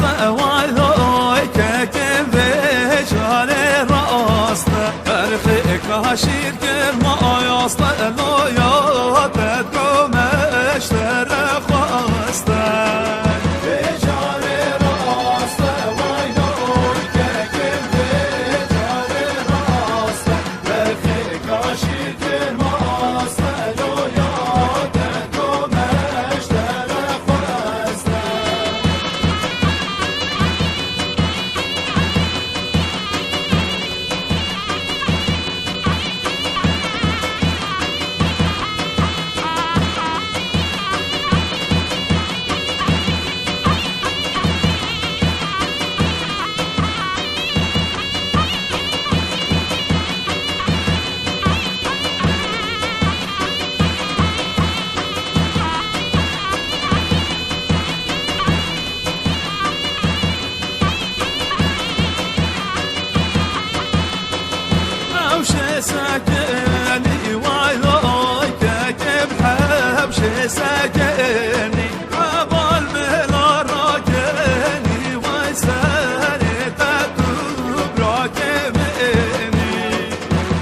راسته وای که بجال راسته برخی کاشیر کرما یاسته لویا بدگو مشتر خواسته بجال راسته وای که بجال راسته برخی کاشیر کرما یاسته لویا بدگو مشتر خواسته ساكني وياي كيف بحب ساكني عبال ملا راكني ويسالي تدوب راكمني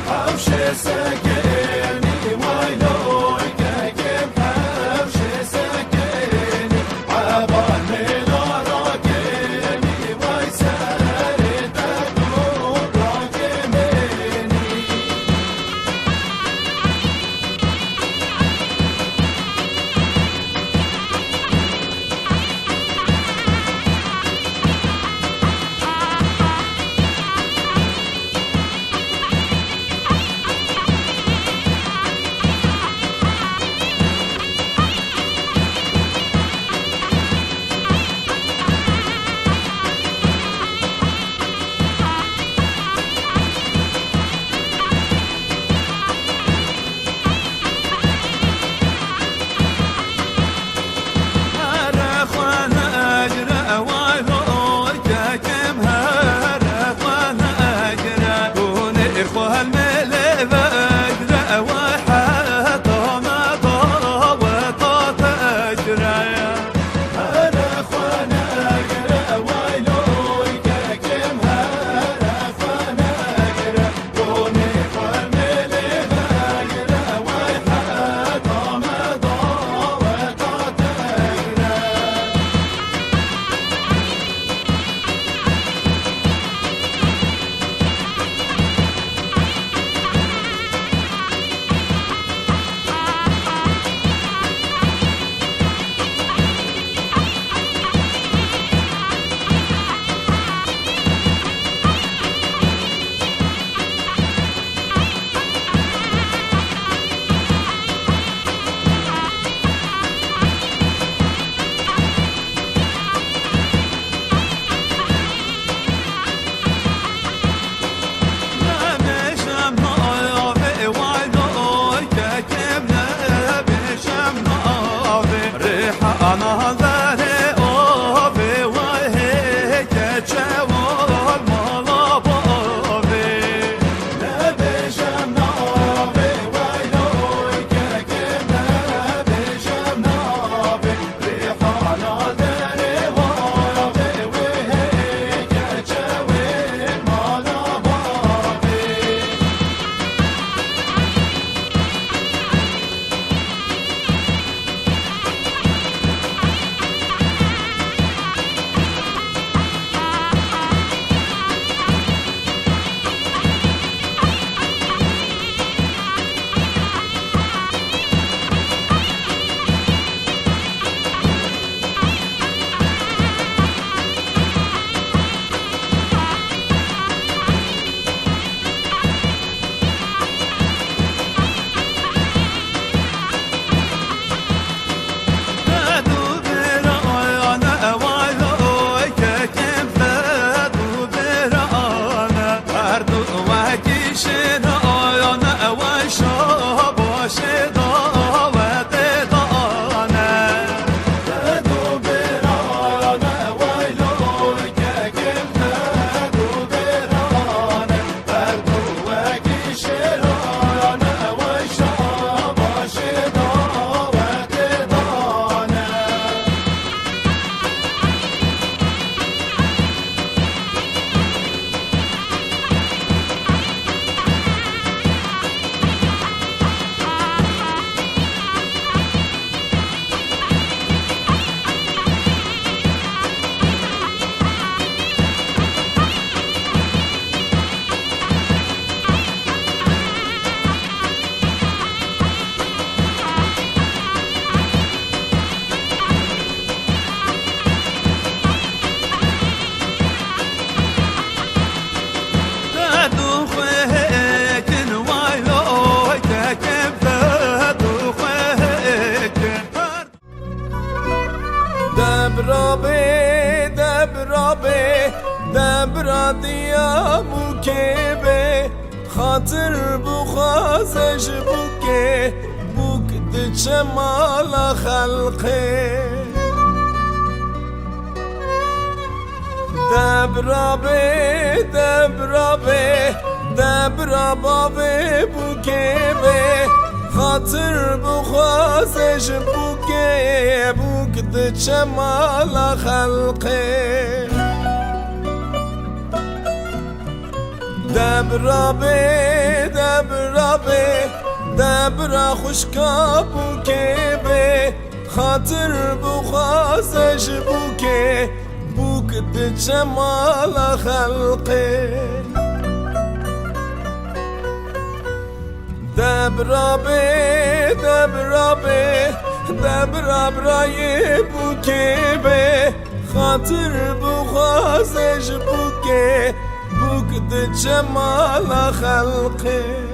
حوش ساكني وياي كيف بحب ساكني عبال ملا راكني ويسالي تدوب راكمني أنا ذهلي أوفي وهيك تشاور مالا بوفي نبي شمنافي ويلويك كيف نبي شمنافي ريحانا ذهلي أوفي وهيك تشاور مالا بوفي دبرا دیا موکه خاطر بخوازش بوکه بوک دچه مالا خلقه دبرا بابه بوکه خاطر بخوازش بوکه بوک دچه مالا خلقه دبرا خوشکا بوکه خاطر بخوازش بوکه بوک دچه مالا خلقه دبرا برای بوکه خاطر بخوازش بوکه بوک دچه مالا خلقه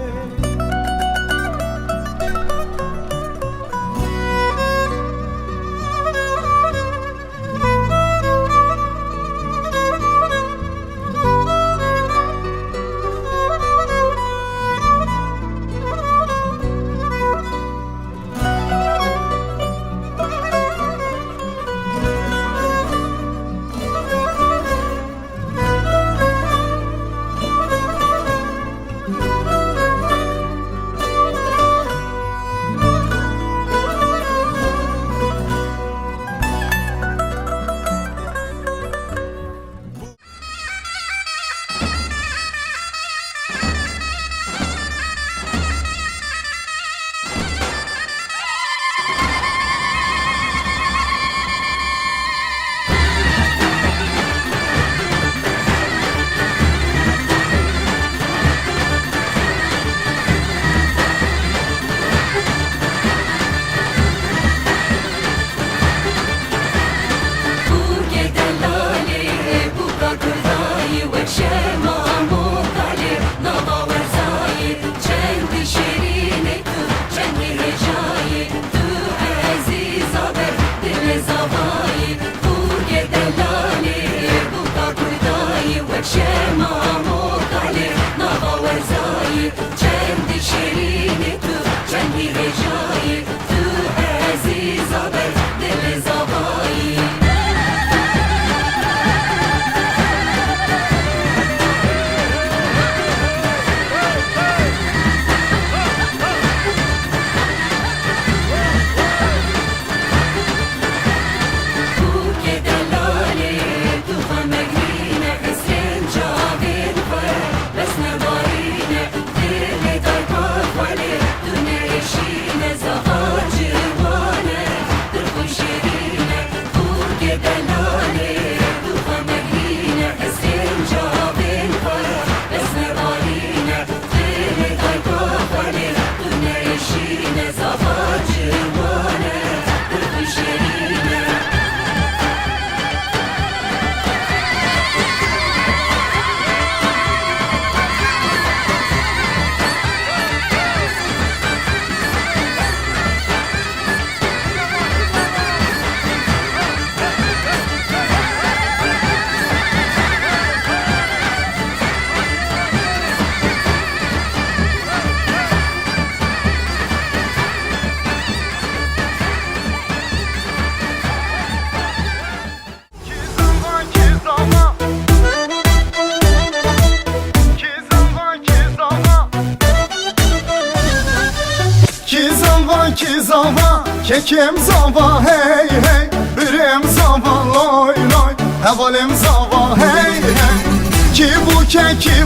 Kekim zava hey hey, birim zava loy loy, havalim zava hey hey. Ki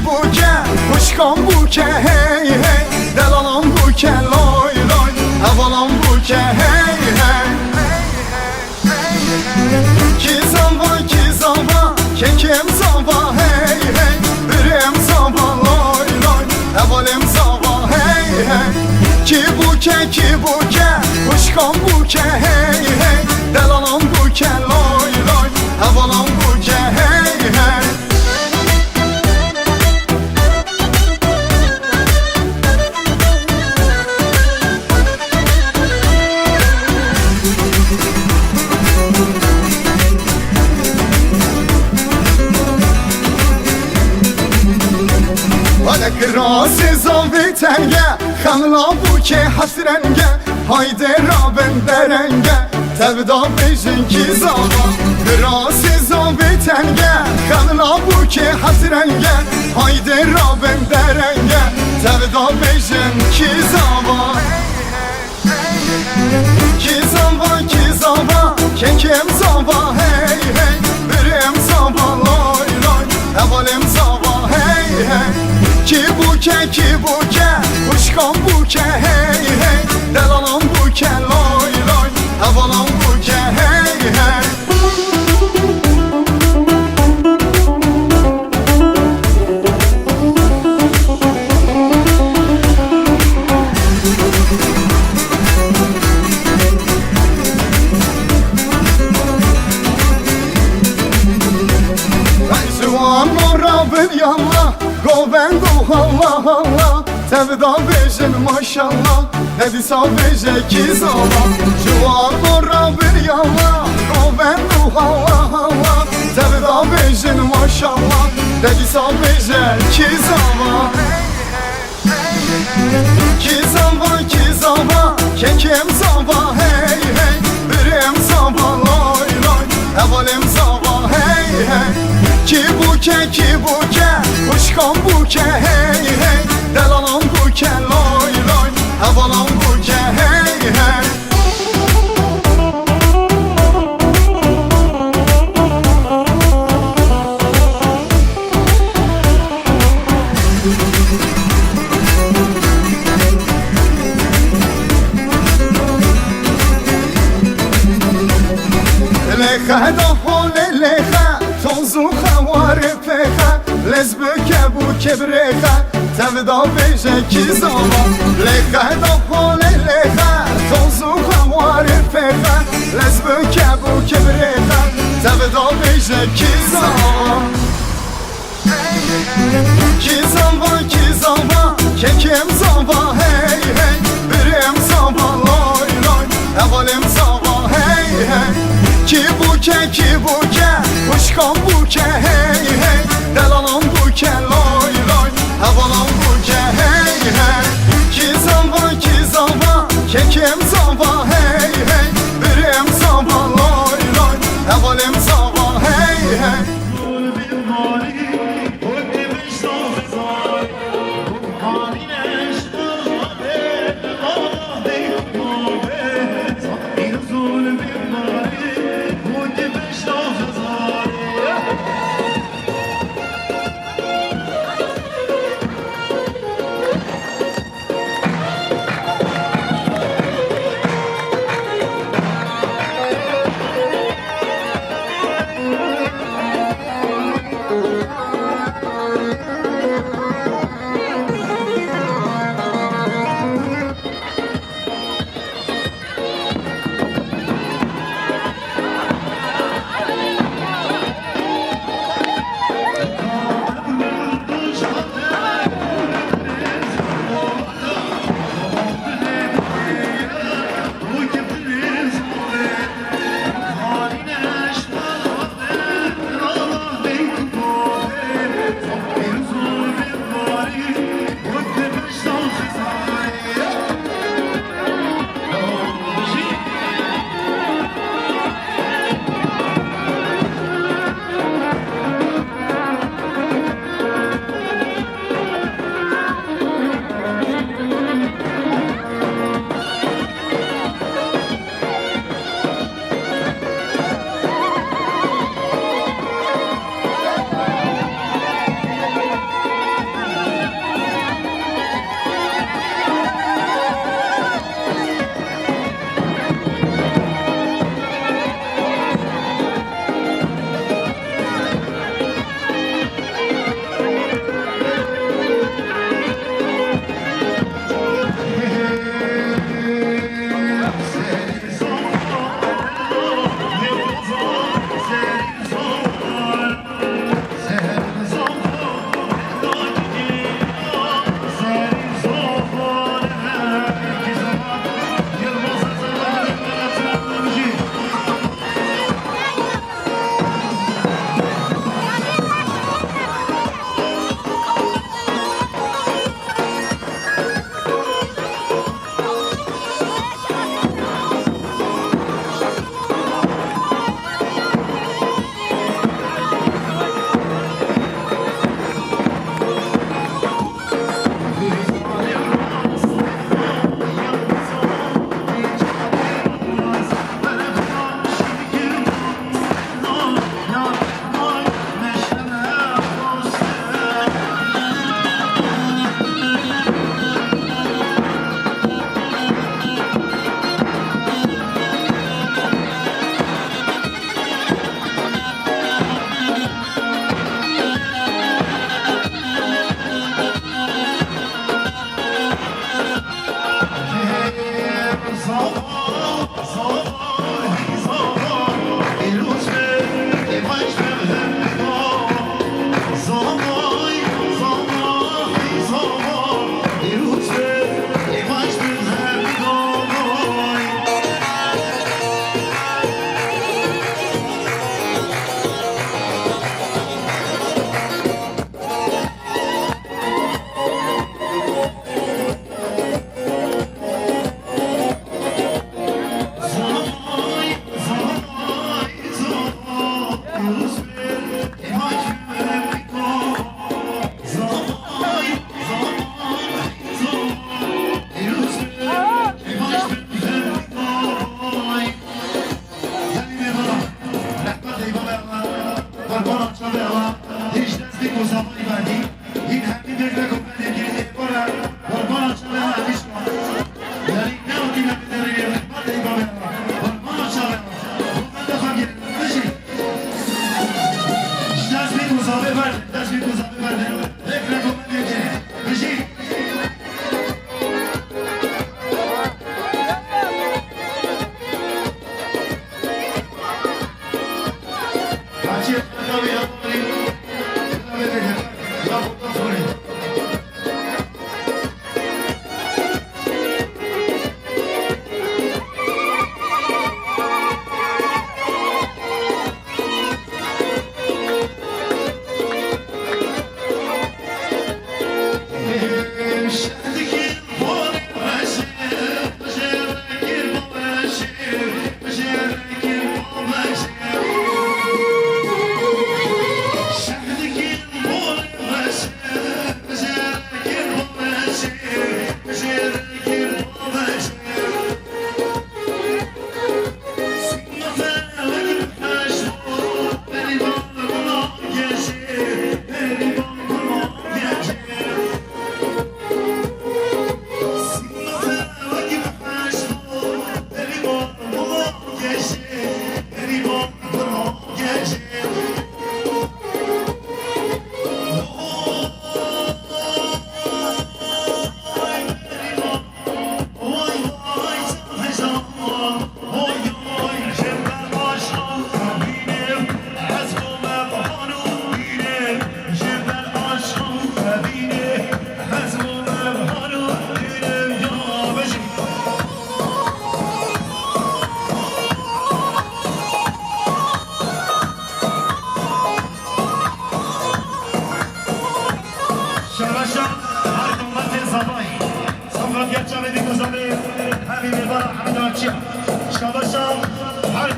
buke, kuşkan buke hey hey, delalam buke loy loy, havalam buke hey hey. Ki zava, kekim zava hey hey, birim zava loy loy, havalim zava hey hey. Ki buke, kuşkan buke hey hey, delalam buke loy loy, havalam buke hey hey. Biraz zavi tenge Xanla bu ki hasrenge Haydi rabin derenge Tevda bejin ki zava Biraz zavi tenge Xanla bu ki hasrenge Haydi rabin derenge Tevda bejin ki zava Ki zava Kekim zava hey hey Birim zava loy loy Evalim zava hey hey Ki buke Kuşkan buke hey hey Delalan buke loy loy Evalan buke hey hey Yallah, govendo Allah Allah Tevda bejin maşallah Nedisa beje ki zava Juan ora bir yallah Govendo Allah Allah Tevda bejin maşallah Nedisa beje ki zava Ki zava Kekim zava hey hey Birim zava loy loy Evalim zava hey hey Ki buke Kuşkan buke hey hey Delalan buke loy loy Havalan buke hey hey Leha da hole leha Tozu havare peha Lezbüke bu kebreha Tevda beje ki zava Leha da hole leha Tozu havare peha Lezbüke bu kebreha Tevda beje ki zava Ki zava Kekim zava hey hey Birim zava loy loy Evalim zava hey hey Ki buke Kuşkan buke hey hey Delalan buke loy loy Havalan buke hey hey Ki zava Kekim zava hey hey Birim zava loy loy Evalim zava hey hey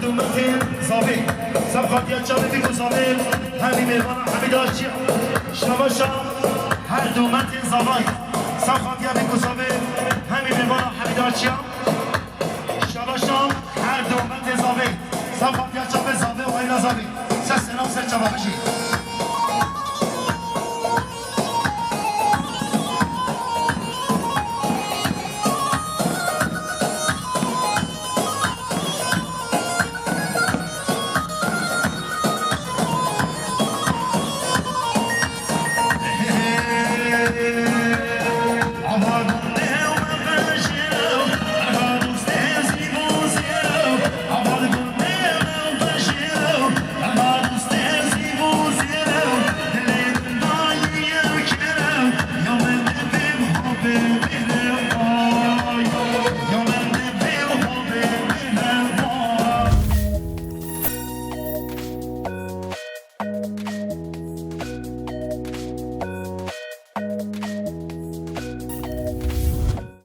دو متن زاوی سبخات یا چاوی بگو زاوی همی میوانا همی داشتی شباشا هر دو متن زاوی سبخات یا بگو زاوی همی میوانا همی داشتی شباشا هر دو متن زاوی سبخات یا چاوی زاوی و اینا زاوی سه سلام سه چاوی بشی